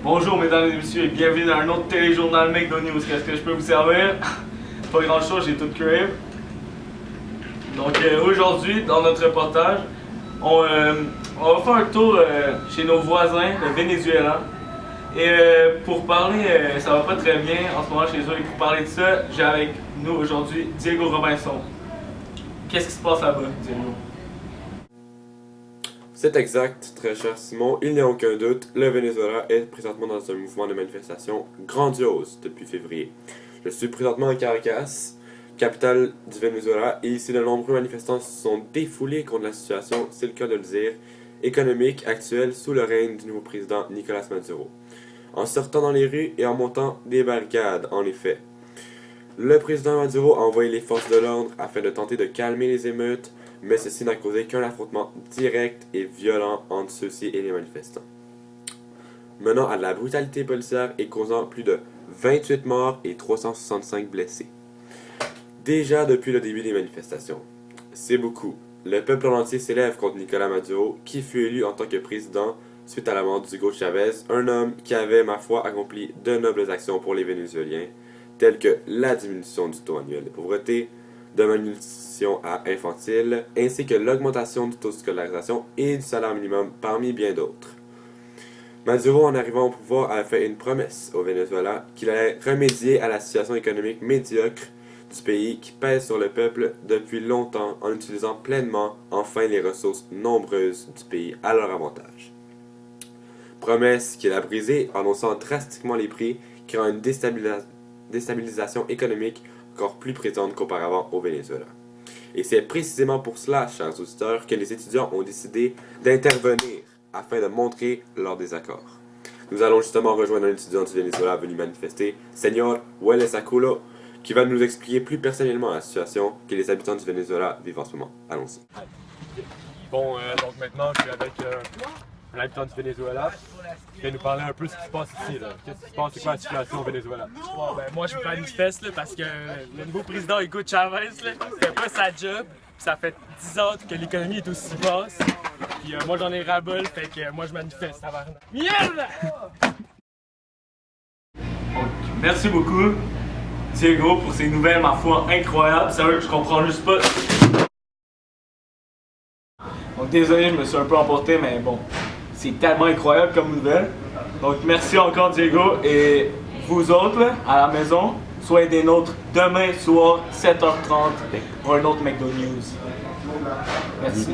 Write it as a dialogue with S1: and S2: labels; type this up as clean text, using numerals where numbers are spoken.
S1: Bonjour mesdames et messieurs et bienvenue dans un autre téléjournal McDo News. Qu'est-ce que je peux vous servir? Pas grand chose, j'ai tout crave. Donc aujourd'hui, dans notre reportage, on va faire un tour chez nos voisins, le Venezuela. Et pour parler, ça va pas très bien en ce moment chez eux, et pour parler de ça, j'ai avec nous aujourd'hui Diego Robinson. Qu'est-ce qui se passe là-bas, Diego?
S2: C'est exact, très cher Simon, il n'y a aucun doute, le Venezuela est présentement dans un mouvement de manifestation grandiose depuis février. Je suis présentement à Caracas, capitale du Venezuela, et ici de nombreux manifestants se sont défoulés contre la situation, c'est le cas de le dire, économique actuelle sous le règne du nouveau président Nicolás Maduro. En sortant dans les rues et en montant des barricades, en effet. Le président Maduro a envoyé les forces de l'ordre afin de tenter de calmer les émeutes, mais ceci n'a causé qu'un affrontement direct et violent entre ceux-ci et les manifestants, menant à de la brutalité policière et causant plus de 28 morts et 365 blessés. Déjà depuis le début des manifestations. C'est beaucoup. Le peuple en entier s'élève contre Nicolás Maduro, qui fut élu en tant que président suite à la mort d'Hugo Chavez, un homme qui avait, ma foi, accompli de nobles actions pour les Vénézuéliens, telles que la diminution du taux annuel de pauvreté, de malnutrition à infantile, ainsi que l'augmentation du taux de scolarisation et du salaire minimum parmi bien d'autres. Maduro, en arrivant au pouvoir, a fait une promesse au Venezuela qu'il allait remédier à la situation économique médiocre du pays qui pèse sur le peuple depuis longtemps en utilisant pleinement enfin les ressources nombreuses du pays à leur avantage. Promesse qu'il a brisée en haussant drastiquement les prix, créant une déstabilisation économique encore plus présente qu'auparavant au Venezuela. Et c'est précisément pour cela, chers auditeurs, que les étudiants ont décidé d'intervenir afin de montrer leur désaccord. Nous allons justement rejoindre un étudiant du Venezuela venu manifester, Señor Welles Aculo, qui va nous expliquer plus personnellement la situation que les habitants du Venezuela vivent en ce moment. Allons-y.
S3: Bon, donc maintenant, je suis avec un habitant du Venezuela. Il va nous parler un peu de ce qui se passe ici. Qu'est-ce qui se passe? C'est quoi la situation au Venezuela?
S4: Bon, ben, moi, je me manifeste là, parce que le nouveau président Hugo Chavez là, fait pas sa job. Puis ça fait 10 ans que l'économie est aussi basse. Puis moi, j'en ai ras-bol, fait que moi, je manifeste. Merde!
S1: Merci beaucoup, Diego, pour ces nouvelles, ma foi, incroyables. Sérieux, je comprends juste pas. Donc désolé, je me suis un peu emporté, mais bon, c'est tellement incroyable comme nouvelle. Donc merci encore Diego, et vous autres là, à la maison, soyez des nôtres demain soir 7h30 pour un autre McDo News. Merci.